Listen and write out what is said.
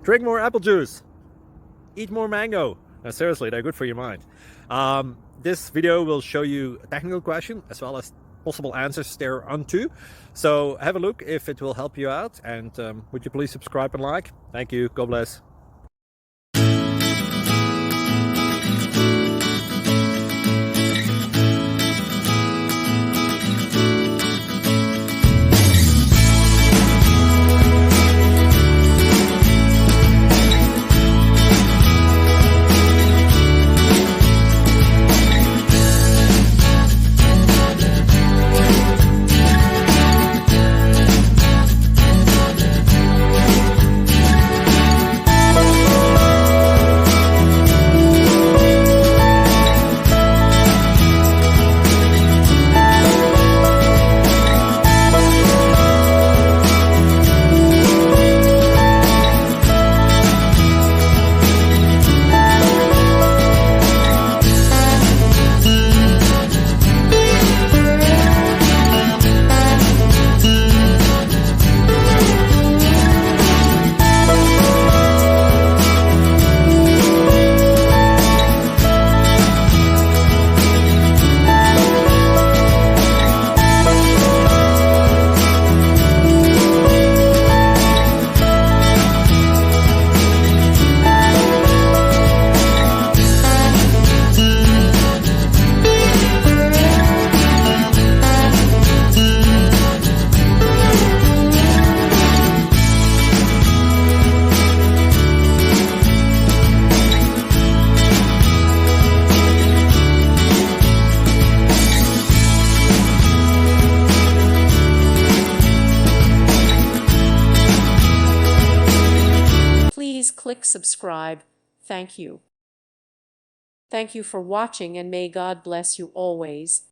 Drink more apple juice. Eat more mango. No, seriously, they're good for your mind. This video will show you a technical question as well as possible answers thereunto. So have a look if it will help you out, and would you please subscribe and like? Thank you. God bless. Please click subscribe. Thank you. Thank you for watching, and may God bless you always.